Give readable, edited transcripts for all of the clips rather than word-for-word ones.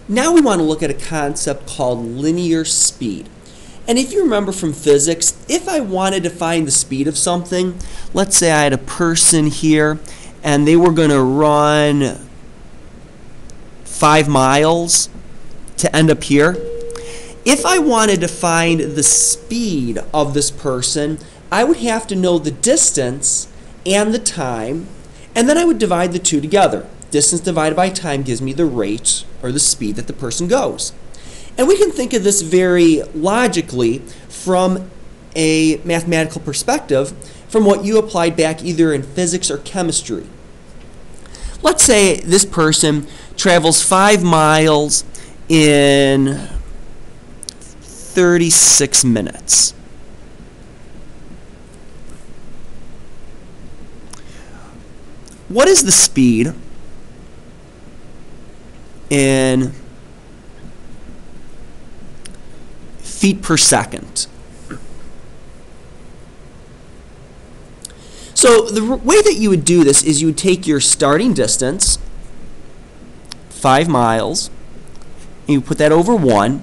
Now we want to look at a concept called linear speed. And if you remember from physics, if I wanted to find the speed of something, let's say I had a person here and they were going to run 5 miles to end up here. If I wanted to find the speed of this person, I would have to know the distance and the time, and then I would divide the two together. Distance divided by time gives me the rate or the speed that the person goes. And we can think of this very logically from a mathematical perspective from what you applied back either in physics or chemistry. Let's say this person travels 5 miles in 36 minutes. What is the speed in feet per second? So the way that you would do this is you would take your starting distance, 5 miles, and you put that over 1,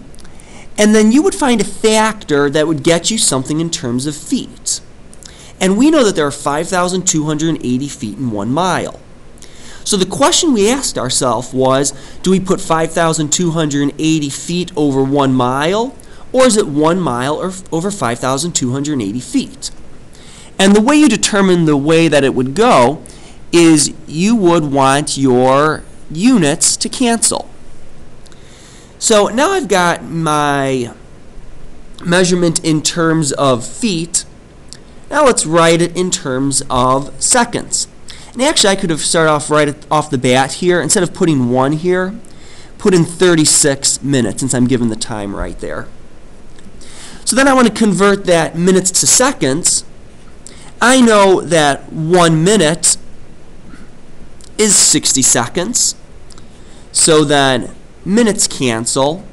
and then you would find a factor that would get you something in terms of feet. And we know that there are 5,280 feet in 1 mile. So the question we asked ourselves was, do we put 5,280 feet over 1 mile, or is it 1 mile or over 5,280 feet? And the way you determine the way that it would go is you would want your units to cancel. So now I've got my measurement in terms of feet. Now let's write it in terms of seconds. And actually I could have started off right off the bat here. Instead of putting 1 here, put in 36 minutes since I'm given the time right there. So then I want to convert that minutes to seconds. I know that 1 minute is 60 seconds. So then minutes cancel.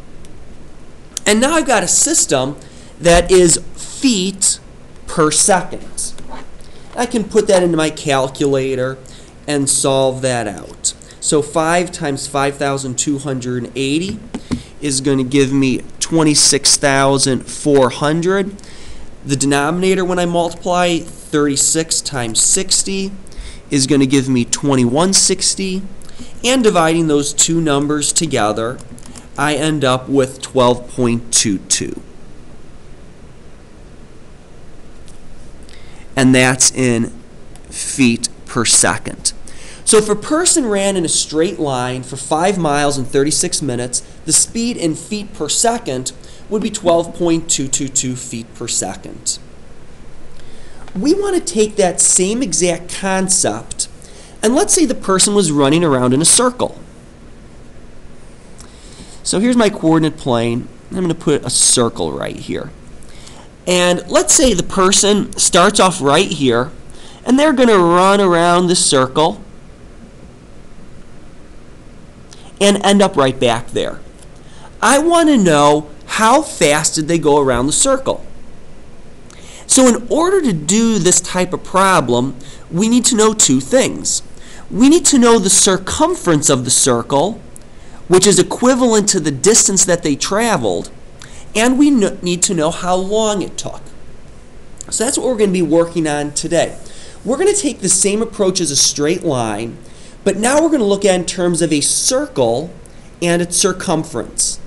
And now I've got a system that is feet per second. I can put that into my calculator and solve that out. So 5 times 5,280 is going to give me 26,400. The denominator, when I multiply 36 times 60, is going to give me 2160. And dividing those two numbers together, I end up with 12.22. And that's in feet per second. So if a person ran in a straight line for 5 miles in 36 minutes, the speed in feet per second would be 12.222 feet per second. We want to take that same exact concept, and let's say the person was running around in a circle. So here's my coordinate plane. I'm going to put a circle right here. And let's say the person starts off right here, and they're going to run around the circle and end up right back there. I want to know how fast did they go around the circle. So in order to do this type of problem, we need to know two things. We need to know the circumference of the circle, which is equivalent to the distance that they traveled, and we need to know how long it took. So that's what we're going to be working on today. We're going to take the same approach as a straight line, but now we're going to look at it in terms of a circle and its circumference.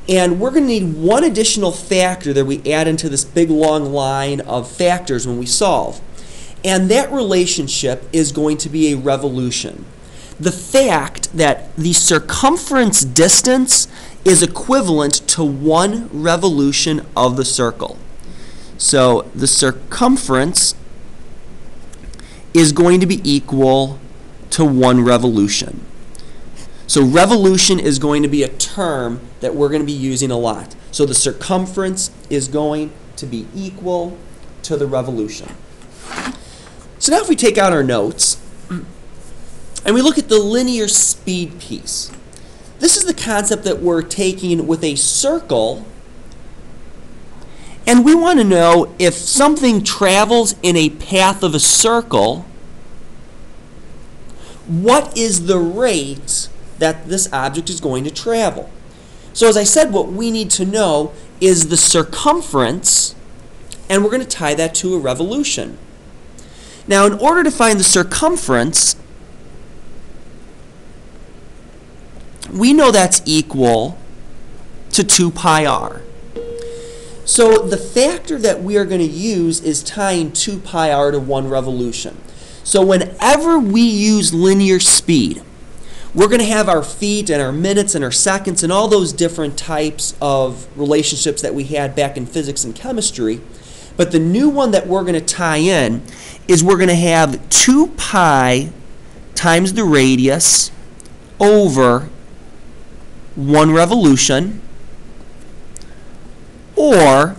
And we're going to need one additional factor that we add into this big long line of factors when we solve. And that relationship is going to be a revolution. The fact that the circumference distance is equivalent to 1 revolution of the circle. So the circumference is going to be equal to 1 revolution. So revolution is going to be a term that we're going to be using a lot. So the circumference is going to be equal to the revolution. So now if we take out our notes and we look at the linear speed piece, this is the concept that we're taking with a circle, and we want to know if something travels in a path of a circle, what is the rate that this object is going to travel. So as I said, what we need to know is the circumference, and we're going to tie that to a revolution. Now, in order to find the circumference, we know that's equal to 2 pi r. So the factor that we are going to use is tying 2 pi r to 1 revolution. So whenever we use linear speed, we're going to have our feet and our minutes and our seconds and all those different types of relationships that we had back in physics and chemistry. But the new one that we're going to tie in is we're going to have 2 pi times the radius over 1 revolution, or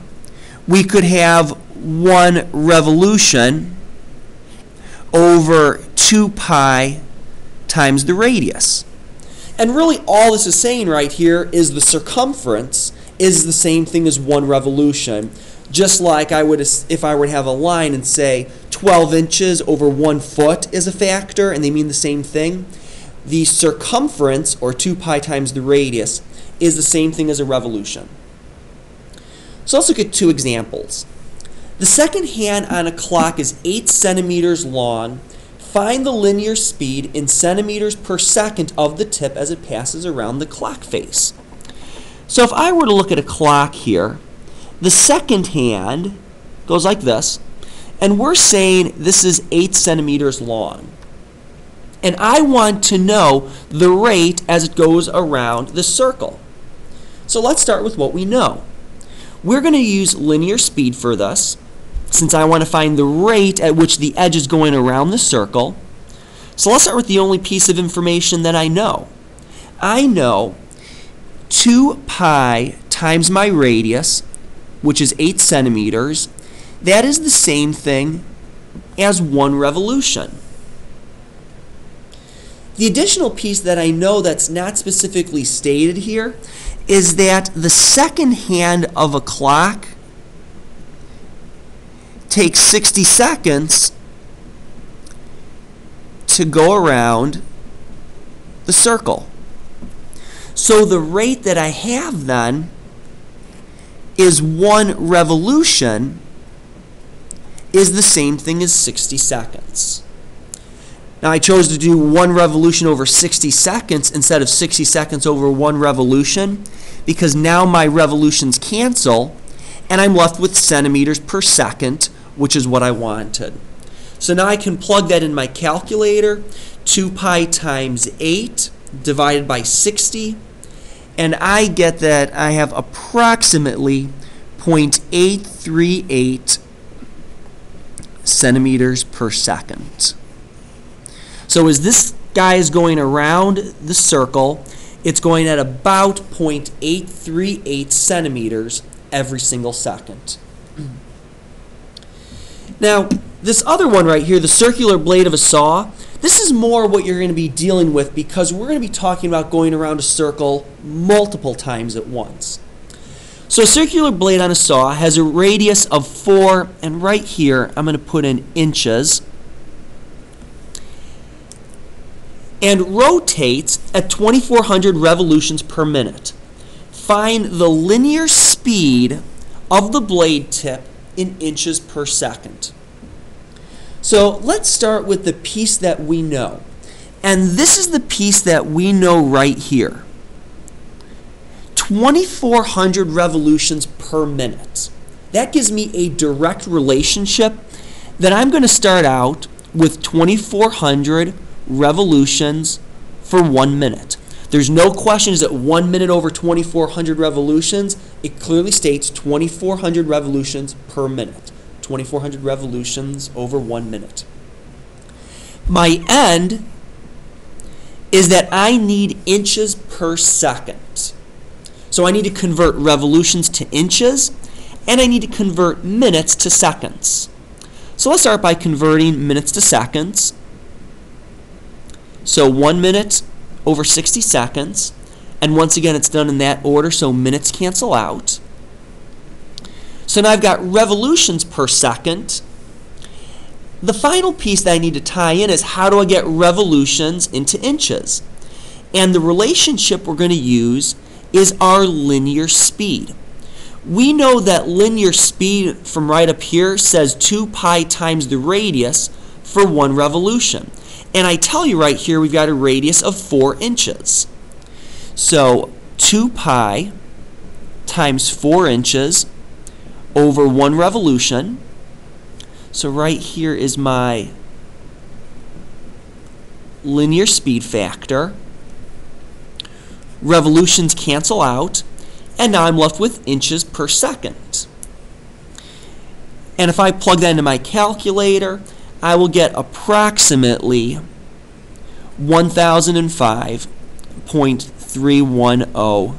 we could have 1 revolution over 2 pi times the radius. And really all this is saying right here is the circumference is the same thing as 1 revolution. Just like I would, if I were to have a line and say 12 inches over 1 foot is a factor, and they mean the same thing, the circumference, or 2 pi times the radius, is the same thing as a revolution. So let's look at 2 examples. The second hand on a clock is 8 centimeters long. Find the linear speed in centimeters per second of the tip as it passes around the clock face. So if I were to look at a clock here, the second hand goes like this, and we're saying this is 8 centimeters long. And I want to know the rate as it goes around the circle. So let's start with what we know. We're going to use linear speed for this, since I want to find the rate at which the edge is going around the circle. So let's start with the only piece of information that I know. I know 2 pi times my radius, which is 8 centimeters. That is the same thing as 1 revolution. The additional piece that I know that's not specifically stated here is that the second hand of a clock takes 60 seconds to go around the circle. So the rate that I have then is 1 revolution is the same thing as 60 seconds. Now I chose to do 1 revolution over 60 seconds instead of 60 seconds over 1 revolution because now my revolutions cancel and I'm left with centimeters per second, which is what I wanted. So now I can plug that in my calculator, 2 pi times 8 divided by 60, and I get that I have approximately 0.838 centimeters per second. So as this guy is going around the circle, it's going at about 0.838 centimeters every single second. Now, this other one right here, the circular blade of a saw, this is more what you're going to be dealing with because we're going to be talking about going around a circle multiple times at once. So a circular blade on a saw has a radius of 4, and right here I'm going to put in inches, and rotates at 2,400 revolutions per minute. Find the linear speed of the blade tip in inches per second. So let's start with the piece that we know. And this is the piece that we know right here. 2,400 revolutions per minute. That gives me a direct relationship that I'm going to start out with 2,400 revolutions for 1 minute. There's no question, is it 1 minute over 2,400 revolutions? It clearly states 2,400 revolutions per minute. 2,400 revolutions over 1 minute. My end is that I need inches per second. So I need to convert revolutions to inches, and I need to convert minutes to seconds. So let's start by converting minutes to seconds. So 1 minute over 60 seconds, and once again it's done in that order, so minutes cancel out. So now I've got revolutions per second. The final piece that I need to tie in is how do I get revolutions into inches? And the relationship we're going to use is our linear speed. We know that linear speed from right up here says 2 pi times the radius for 1 revolution. And I tell you right here we've got a radius of 4 inches. So 2 pi times 4 inches over 1 revolution. So right here is my linear speed factor. Revolutions cancel out, and now I'm left with inches per second. And if I plug that into my calculator, I will get approximately 1005.310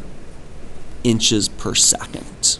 inches per second.